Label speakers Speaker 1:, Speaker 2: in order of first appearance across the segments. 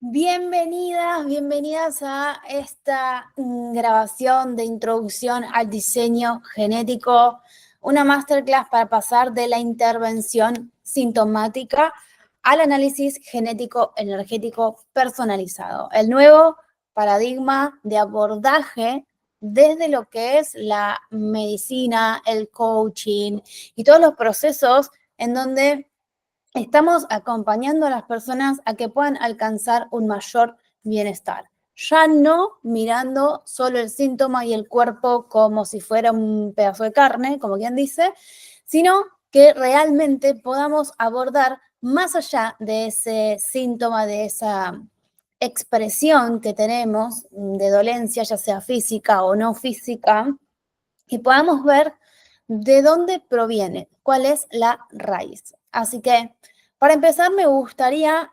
Speaker 1: Bienvenidas, bienvenidas a esta grabación de introducción al diseño genético, una masterclass para pasar de la intervención sintomática al análisis genético energético personalizado, el nuevo paradigma de abordaje desde lo que es la medicina, el coaching y todos los procesos en donde estamos acompañando a las personas a que puedan alcanzar un mayor bienestar. Ya no mirando solo el síntoma y el cuerpo como si fuera un pedazo de carne, como quien dice, sino que realmente podamos abordar más allá de ese síntoma, de esa expresión que tenemos de dolencia, ya sea física o no física, y podamos ver de dónde proviene, cuál es la raíz. Así que, para empezar, me gustaría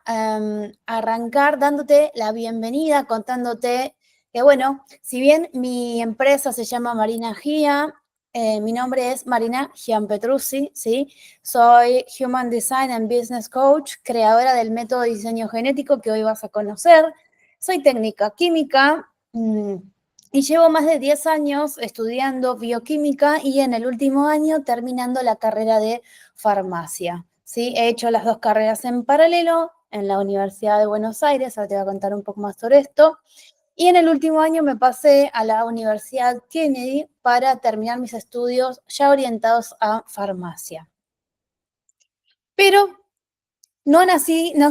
Speaker 1: arrancar dándote la bienvenida, contándote que, bueno, si bien mi empresa se llama Marina Gia, mi nombre es Marina Gianpetruzzi, ¿sí? Soy Human Design and Business Coach, creadora del método de diseño genético que hoy vas a conocer. Soy técnica química, y llevo más de 10 años estudiando bioquímica y en el último año terminando la carrera de farmacia. ¿Sí? He hecho las dos carreras en paralelo en la Universidad de Buenos Aires, ahora te voy a contar un poco más sobre esto. Y en el último año me pasé a la Universidad Kennedy para terminar mis estudios ya orientados a farmacia. Pero no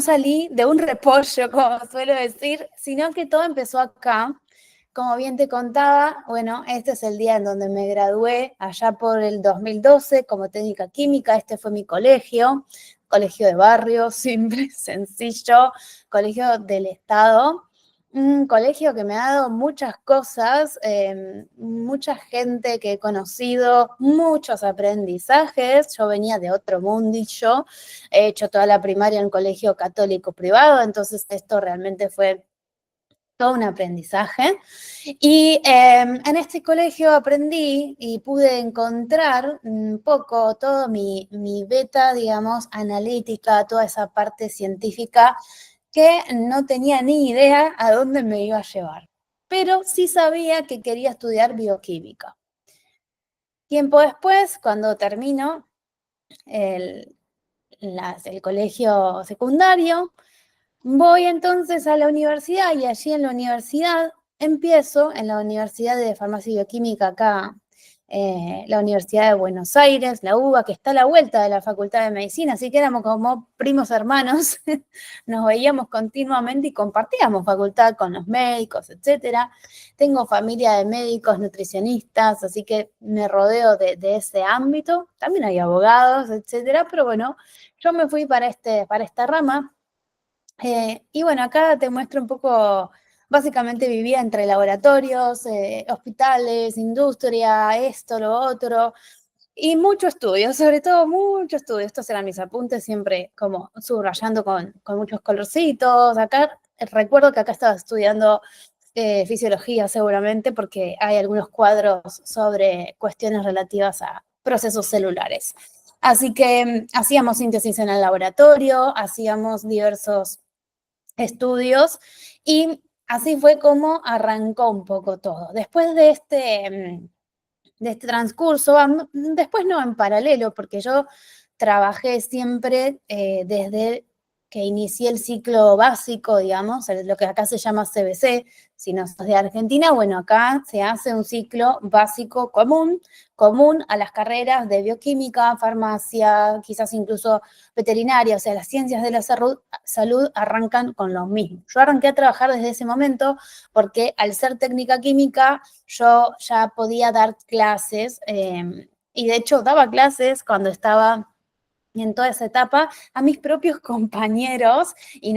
Speaker 1: salí de un repollo, como suelo decir, sino que todo empezó acá. Como bien te contaba, bueno, este es el día en donde me gradué, allá por el 2012, como técnica química. Este fue mi colegio de barrio, simple, sencillo, colegio del Estado. Un colegio que me ha dado muchas cosas, mucha gente que he conocido, muchos aprendizajes. Yo venía de otro mundillo, he hecho toda la primaria en colegio católico privado, entonces esto realmente fue todo un aprendizaje. Y en este colegio aprendí y pude encontrar un poco todo mi beta, digamos, analítica, toda esa parte científica que no tenía ni idea a dónde me iba a llevar. Pero sí sabía que quería estudiar bioquímica. Tiempo después, cuando termino el, el colegio secundario, voy entonces a la universidad y allí en la universidad empiezo, en la Universidad de Farmacia y Bioquímica acá, la Universidad de Buenos Aires, la UBA, que está a la vuelta de la Facultad de Medicina, así que éramos como primos hermanos, nos veíamos continuamente y compartíamos facultad con los médicos, etcétera. Tengo familia de médicos, nutricionistas, así que me rodeo de ese ámbito. También hay abogados, etcétera, pero bueno, yo me fui para esta rama. Y bueno, acá te muestro un poco, básicamente vivía entre laboratorios, hospitales, industria, esto, lo otro, y mucho estudio, sobre todo mucho estudio. Estos eran mis apuntes, siempre como subrayando con muchos colorcitos. Acá, recuerdo que acá estaba estudiando fisiología seguramente, porque hay algunos cuadros sobre cuestiones relativas a procesos celulares. Así que hacíamos síntesis en el laboratorio, hacíamos diversos estudios y así fue como arrancó un poco todo. Después de este transcurso, después no en paralelo, porque yo trabajé siempre desde que inicié el ciclo básico, digamos, lo que acá se llama CBC. Si no sos de Argentina, bueno, acá se hace un ciclo básico común a las carreras de bioquímica, farmacia, quizás incluso veterinaria, o sea, las ciencias de la salud arrancan con lo mismo. Yo arranqué a trabajar desde ese momento porque al ser técnica química yo ya podía dar clases, y de hecho daba clases cuando estaba en toda esa etapa a mis propios compañeros, y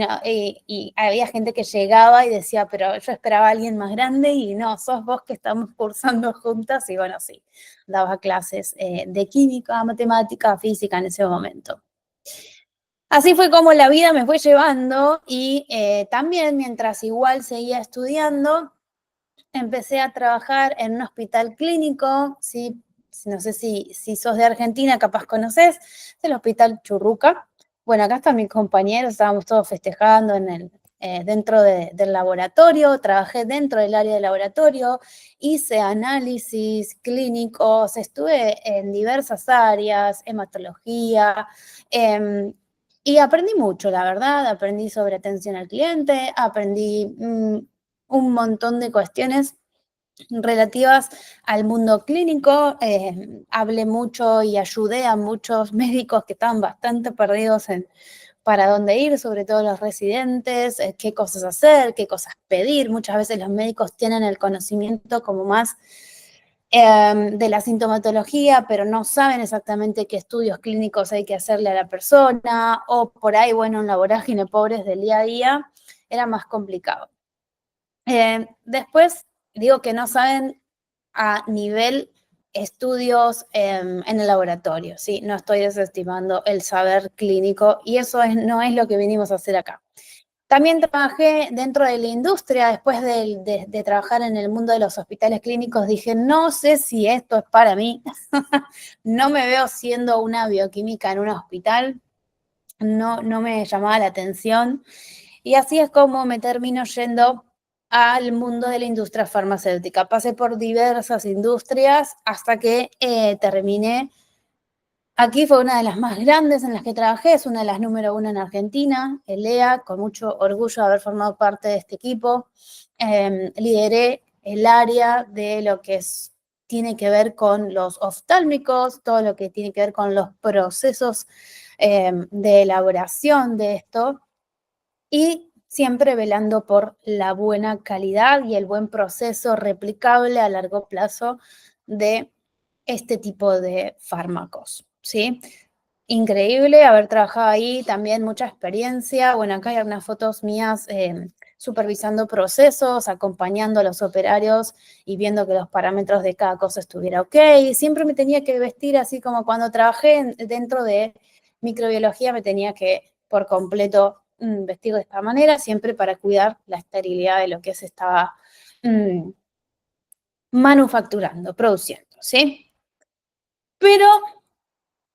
Speaker 1: había gente que llegaba y decía, pero yo esperaba a alguien más grande y no, sos vos que estamos cursando juntas. Y bueno, sí, daba clases de química, matemática, física en ese momento. Así fue como la vida me fue llevando y también mientras igual seguía estudiando, empecé a trabajar en un hospital clínico. ¿Sí? No sé si sos de Argentina, capaz conocés, es el Hospital Churruca. Bueno, acá están mis compañeros, estábamos todos festejando dentro del laboratorio, trabajé dentro del área de laboratorio, hice análisis clínicos, estuve en diversas áreas, hematología, y aprendí mucho, la verdad, aprendí sobre atención al cliente, aprendí un montón de cuestiones relativas al mundo clínico. Hablé mucho y ayudé a muchos médicos que estaban bastante perdidos en para dónde ir, sobre todo los residentes, qué cosas hacer, qué cosas pedir. Muchas veces los médicos tienen el conocimiento como más de la sintomatología, pero no saben exactamente qué estudios clínicos hay que hacerle a la persona, o por ahí, bueno, en la vorágine pobres del día a día, era más complicado. Después, digo que no saben a nivel estudios en el laboratorio, ¿sí? No estoy desestimando el saber clínico y eso no es lo que vinimos a hacer acá. También trabajé dentro de la industria, después de trabajar en el mundo de los hospitales clínicos, dije, no sé si esto es para mí, no me veo siendo una bioquímica en un hospital, no me llamaba la atención. Y así es como me termino yendo al mundo de la industria farmacéutica. Pasé por diversas industrias hasta que terminé. Aquí fue una de las más grandes en las que trabajé, es una de las número uno en Argentina, ELEA, con mucho orgullo de haber formado parte de este equipo. Lideré el área de lo que tiene que ver con los oftálmicos, todo lo que tiene que ver con los procesos de elaboración de esto y siempre velando por la buena calidad y el buen proceso replicable a largo plazo de este tipo de fármacos, ¿sí? Increíble haber trabajado ahí, también mucha experiencia. Bueno, acá hay unas fotos mías supervisando procesos, acompañando a los operarios y viendo que los parámetros de cada cosa estuviera ok. Siempre me tenía que vestir así como cuando trabajé dentro de microbiología, me tenía que por completo vestir de esta manera, siempre para cuidar la esterilidad de lo que se estaba manufacturando, produciendo, ¿sí? Pero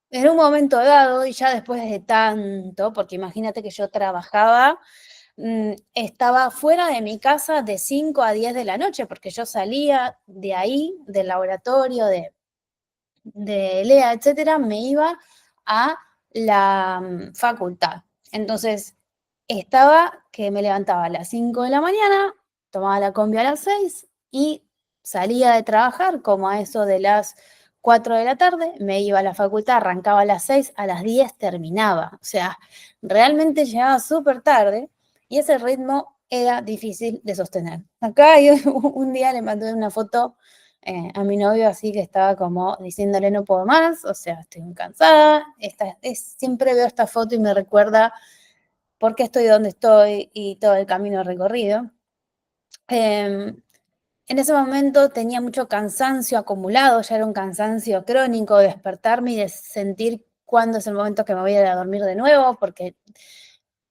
Speaker 1: en un momento dado, y ya después de tanto, porque imagínate que yo trabajaba, estaba fuera de mi casa de 5 a 10 de la noche, porque yo salía de ahí, del laboratorio, de LEA, etcétera, me iba a la facultad. Entonces, estaba que me levantaba a las 5 de la mañana, tomaba la combi a las 6 y salía de trabajar como a eso de las 4 de la tarde, me iba a la facultad, arrancaba a las 6, a las 10 terminaba. O sea, realmente llegaba súper tarde y ese ritmo era difícil de sostener. Acá yo un día le mandé una foto a mi novio así que estaba como diciéndole no puedo más, o sea, estoy muy cansada. Siempre veo esta foto y me recuerda por qué estoy donde estoy y todo el camino recorrido. En ese momento tenía mucho cansancio acumulado, ya era un cansancio crónico, despertarme y de sentir cuándo es el momento que me voy a ir a dormir de nuevo, porque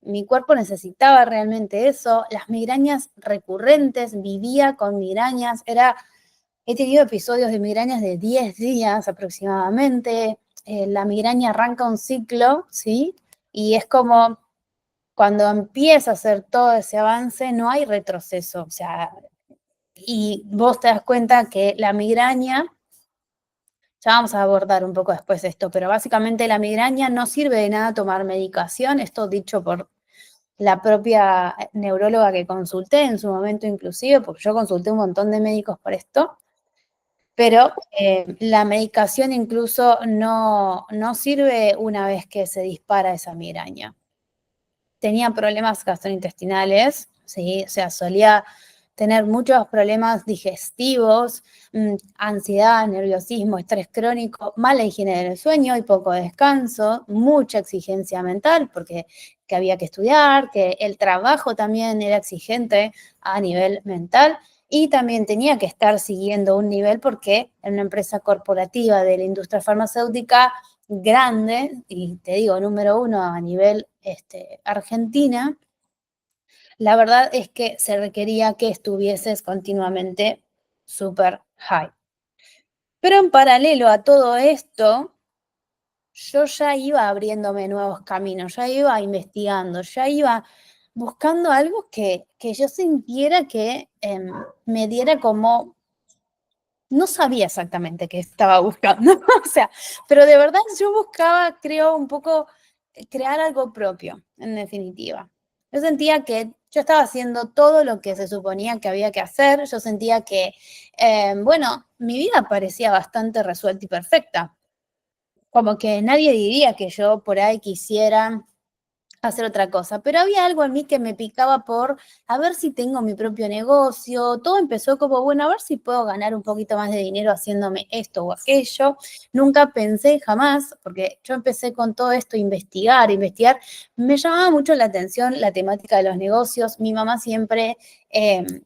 Speaker 1: mi cuerpo necesitaba realmente eso. Las migrañas recurrentes, vivía con migrañas, he tenido episodios de migrañas de 10 días aproximadamente. La migraña arranca un ciclo, ¿sí? Y es como cuando empieza a hacer todo ese avance, no hay retroceso. O sea, y vos te das cuenta que la migraña, ya vamos a abordar un poco después esto, pero básicamente la migraña no sirve de nada tomar medicación, esto dicho por la propia neuróloga que consulté en su momento inclusive, porque yo consulté un montón de médicos por esto, pero la medicación incluso no sirve una vez que se dispara esa migraña. Tenía problemas gastrointestinales, ¿sí? O sea, solía tener muchos problemas digestivos, ansiedad, nerviosismo, estrés crónico, mala higiene del sueño y poco descanso, mucha exigencia mental, porque que había que estudiar, que el trabajo también era exigente a nivel mental y también tenía que estar siguiendo un nivel porque en una empresa corporativa de la industria farmacéutica grande, y te digo, número uno a nivel Argentina, la verdad es que se requería que estuvieses continuamente super high. Pero en paralelo a todo esto, yo ya iba abriéndome nuevos caminos, ya iba investigando, ya iba buscando algo que yo sintiera que me diera como, no sabía exactamente qué estaba buscando, o sea, pero de verdad yo buscaba, creo, un poco crear algo propio, en definitiva. Yo sentía que yo estaba haciendo todo lo que se suponía que había que hacer, yo sentía que, bueno, mi vida parecía bastante resuelta y perfecta, como que nadie diría que yo por ahí quisiera hacer otra cosa, pero había algo en mí que me picaba por a ver si tengo mi propio negocio. Todo empezó como, bueno, a ver si puedo ganar un poquito más de dinero haciéndome esto o aquello. Nunca pensé jamás, porque yo empecé con todo esto, investigar. Me llamaba mucho la atención la temática de los negocios. Mi mamá siempre,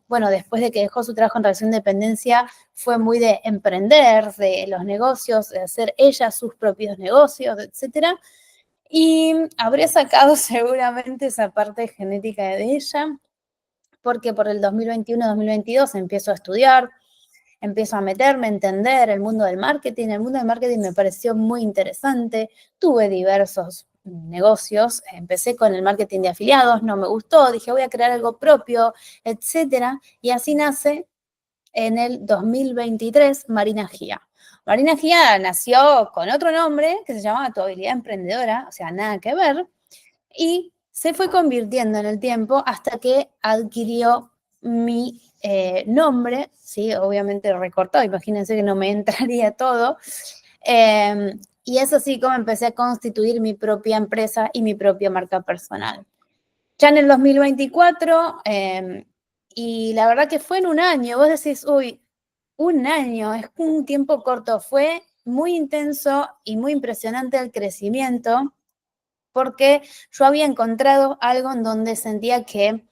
Speaker 1: bueno, después de que dejó su trabajo en relación de dependencia, fue muy de emprender, de los negocios, de hacer ella sus propios negocios, etcétera. Y habré sacado seguramente esa parte genética de ella, porque por el 2021-2022 empiezo a estudiar, empiezo a meterme, a entender el mundo del marketing. El mundo del marketing me pareció muy interesante. Tuve diversos negocios. Empecé con el marketing de afiliados, no me gustó, dije voy a crear algo propio, etcétera. Y así nace en el 2023 Marina Gia. Marina Gia nació con otro nombre que se llamaba Tu Habilidad Emprendedora, o sea, nada que ver, y se fue convirtiendo en el tiempo hasta que adquirió mi nombre, ¿sí? Obviamente recortado, imagínense que no me entraría todo. Y es así como empecé a constituir mi propia empresa y mi propia marca personal. Ya en el 2024, y la verdad que fue en un año, vos decís, uy, un año, es un tiempo corto, fue muy intenso y muy impresionante el crecimiento, porque yo había encontrado algo en donde sentía que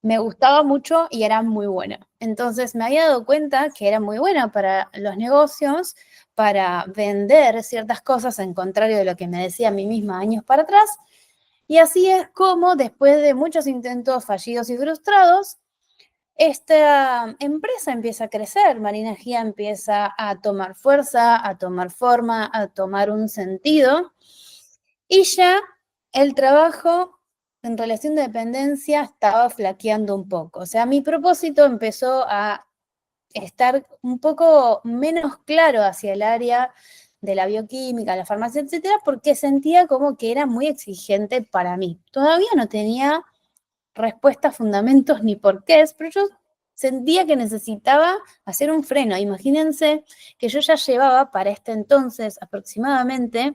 Speaker 1: me gustaba mucho y era muy buena. Entonces me había dado cuenta que era muy buena para los negocios, para vender ciertas cosas, en contrario de lo que me decía a mí misma años para atrás. Y así es como, después de muchos intentos fallidos y frustrados, esta empresa empieza a crecer, Marina Gia empieza a tomar fuerza, a tomar forma, a tomar un sentido, y ya el trabajo en relación de dependencia estaba flaqueando un poco. O sea, mi propósito empezó a estar un poco menos claro hacia el área de la bioquímica, la farmacia, etcétera, porque sentía como que era muy exigente para mí. Todavía no tenía respuestas, fundamentos ni porqués, pero yo sentía que necesitaba hacer un freno. Imagínense que yo ya llevaba para este entonces aproximadamente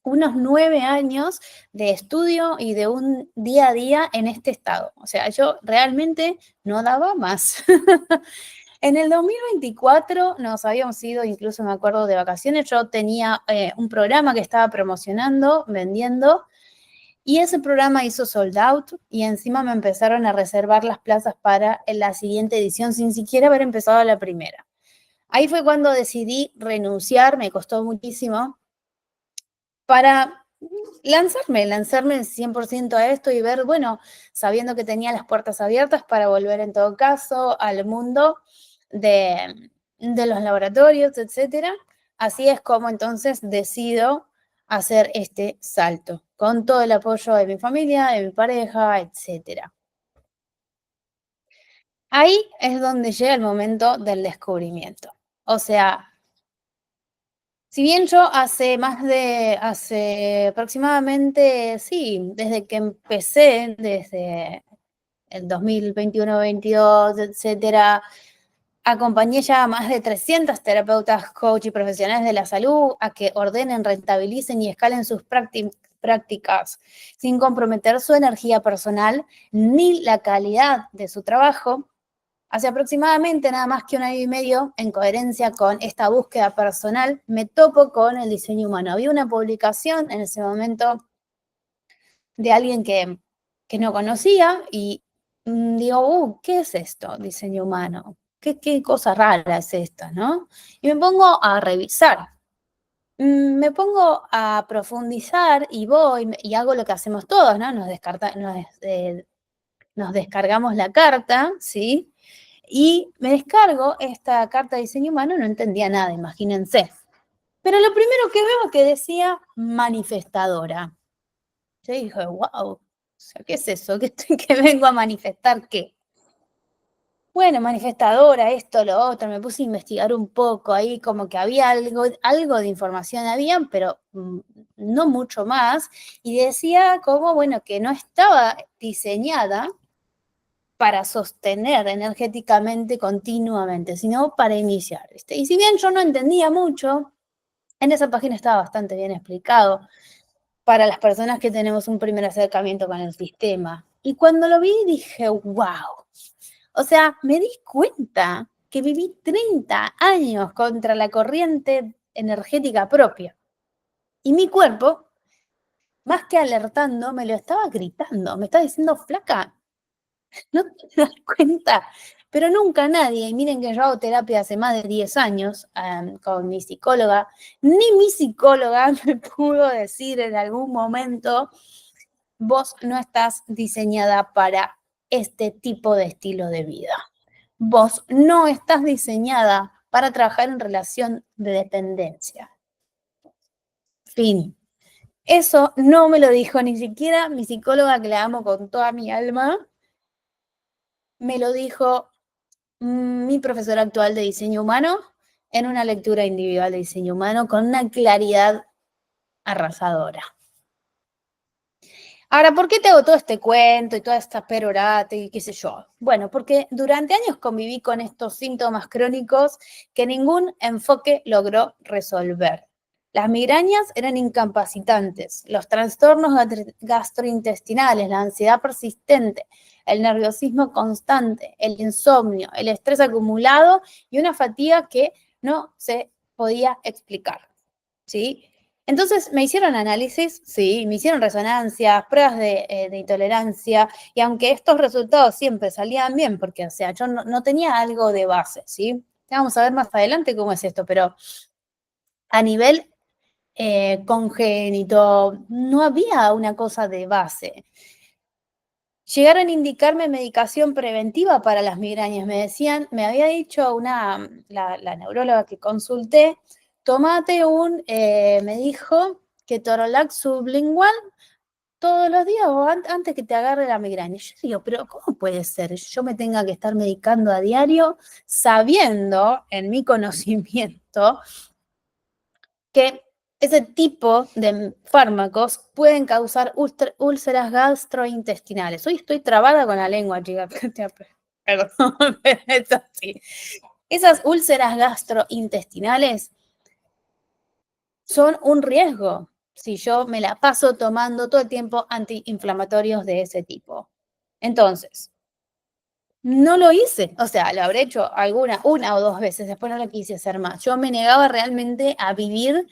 Speaker 1: unos 9 años de estudio y de un día a día en este estado. O sea, yo realmente no daba más. En el 2024 nos habíamos ido, incluso me acuerdo, de vacaciones. Yo tenía un programa que estaba promocionando, vendiendo, y ese programa hizo sold out y encima me empezaron a reservar las plazas para la siguiente edición sin siquiera haber empezado la primera. Ahí fue cuando decidí renunciar, me costó muchísimo, para lanzarme 100% a esto y ver, bueno, sabiendo que tenía las puertas abiertas para volver en todo caso al mundo de los laboratorios, etcétera. Así es como entonces decido hacer este salto, con todo el apoyo de mi familia, de mi pareja, etcétera. Ahí es donde llega el momento del descubrimiento. O sea, si bien yo hace aproximadamente, sí, desde que empecé, desde el 2021-22, etcétera, acompañé ya a más de 300 terapeutas, coach y profesionales de la salud a que ordenen, rentabilicen y escalen sus prácticas sin comprometer su energía personal ni la calidad de su trabajo. Hace aproximadamente nada más que un año y medio, en coherencia con esta búsqueda personal, me topo con el diseño humano. Había una publicación en ese momento de alguien que no conocía y digo, ¿qué es esto, diseño humano? ¿Qué cosa rara es esta, no? Y me pongo a revisar. Me pongo a profundizar y voy y hago lo que hacemos todos, ¿no? Nos descargamos la carta, ¿sí? Y me descargo esta carta de diseño humano, no entendía nada, imagínense. Pero lo primero que veo que decía manifestadora. Yo dije, wow. sea, ¿qué es eso? ¿Que vengo a manifestar qué? Bueno, manifestadora, esto, lo otro, me puse a investigar un poco, ahí como que había algo de información habían, pero no mucho más, y decía como, bueno, que no estaba diseñada para sostener energéticamente continuamente, sino para iniciar, ¿viste? Y si bien yo no entendía mucho, en esa página estaba bastante bien explicado para las personas que tenemos un primer acercamiento con el sistema. Y cuando lo vi dije, wow. O sea, me di cuenta que viví 30 años contra la corriente energética propia. Y mi cuerpo, más que alertando, me lo estaba gritando. Me estaba diciendo, flaca, no te das cuenta. Pero nunca nadie, y miren que yo hago terapia hace más de 10 años con mi psicóloga, ni mi psicóloga me pudo decir en algún momento, vos no estás diseñada para este tipo de estilo de vida. Vos no estás diseñada para trabajar en relación de dependencia. Fin. Eso no me lo dijo ni siquiera mi psicóloga, que la amo con toda mi alma, me lo dijo mi profesor actual de diseño humano en una lectura individual de diseño humano con una claridad arrasadora. Ahora, ¿por qué te hago todo este cuento y toda esta perorata y qué sé yo? Bueno, porque durante años conviví con estos síntomas crónicos que ningún enfoque logró resolver. Las migrañas eran incapacitantes, los trastornos gastrointestinales, la ansiedad persistente, el nerviosismo constante, el insomnio, el estrés acumulado y una fatiga que no se podía explicar, ¿sí? Entonces me hicieron análisis, sí, me hicieron resonancias, pruebas de intolerancia, y aunque estos resultados siempre salían bien, porque, o sea, yo no tenía algo de base, ¿sí? Vamos a ver más adelante cómo es esto, pero a nivel congénito no había una cosa de base. Llegaron a indicarme medicación preventiva para las migrañas. Me decían, me había dicho la neuróloga que consulté, tomate me dijo ketorolac sublingual todos los días o antes que te agarre la migraña. Yo digo, pero ¿cómo puede ser? Yo me tenga que estar medicando a diario sabiendo en mi conocimiento que ese tipo de fármacos pueden causar úlceras gastrointestinales. Hoy estoy trabada con la lengua, chicas. Perdón, pero es así. Esas úlceras gastrointestinales son un riesgo si yo me la paso tomando todo el tiempo antiinflamatorios de ese tipo. Entonces, no lo hice, o sea, lo habré hecho una o dos veces, después no lo quise hacer más. Yo me negaba realmente a vivir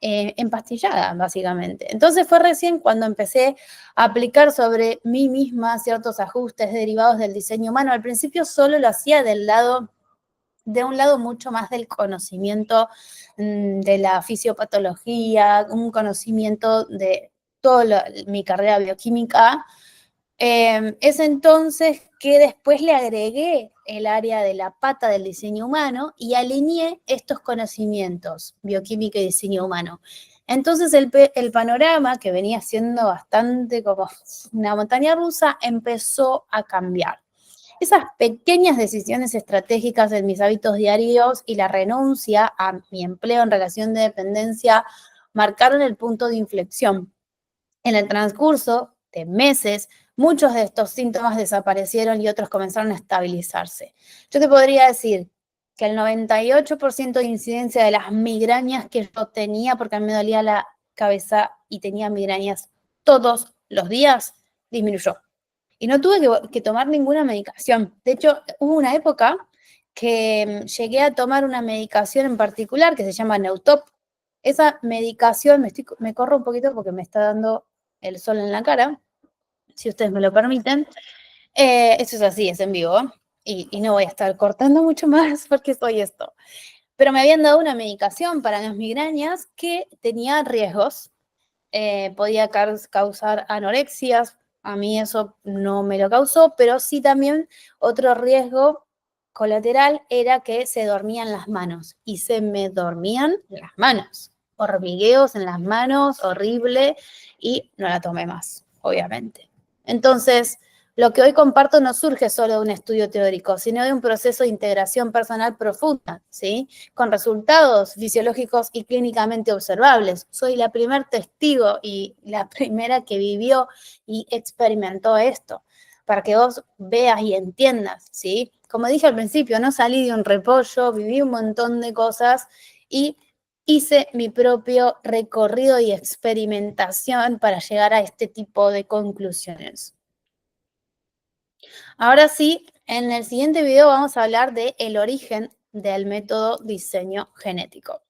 Speaker 1: empastillada, básicamente. Entonces fue recién cuando empecé a aplicar sobre mí misma ciertos ajustes derivados del diseño humano. Al principio solo lo hacía de un lado mucho más del conocimiento de la fisiopatología, un conocimiento de toda mi carrera bioquímica. Es entonces que después le agregué el área de la pata del diseño humano y alineé estos conocimientos, bioquímica y diseño humano. Entonces el panorama, que venía siendo bastante como una montaña rusa, empezó a cambiar. Esas pequeñas decisiones estratégicas en mis hábitos diarios y la renuncia a mi empleo en relación de dependencia marcaron el punto de inflexión. En el transcurso de meses, muchos de estos síntomas desaparecieron y otros comenzaron a estabilizarse. Yo te podría decir que el 98% de incidencia de las migrañas que yo tenía, porque a mí me dolía la cabeza y tenía migrañas todos los días, disminuyó. Y no tuve que tomar ninguna medicación. De hecho, hubo una época que llegué a tomar una medicación en particular que se llama Neutop. Esa medicación, me corro un poquito porque me está dando el sol en la cara, si ustedes me lo permiten. Eso es así, es en vivo. Y no voy a estar cortando mucho más porque soy esto. Pero me habían dado una medicación para las migrañas que tenía riesgos. Podía causar anorexias. A mí eso no me lo causó, pero sí también otro riesgo colateral era que se dormían las manos y se me dormían las manos. Hormigueos en las manos, horrible, y no la tomé más, obviamente. Entonces, lo que hoy comparto no surge solo de un estudio teórico, sino de un proceso de integración personal profunda, ¿sí? Con resultados fisiológicos y clínicamente observables. Soy la primer testigo y la primera que vivió y experimentó esto, para que vos veas y entiendas, ¿sí? Como dije al principio, no salí de un repollo, viví un montón de cosas y hice mi propio recorrido y experimentación para llegar a este tipo de conclusiones. Ahora sí, en el siguiente video vamos a hablar del origen del método diseño genético.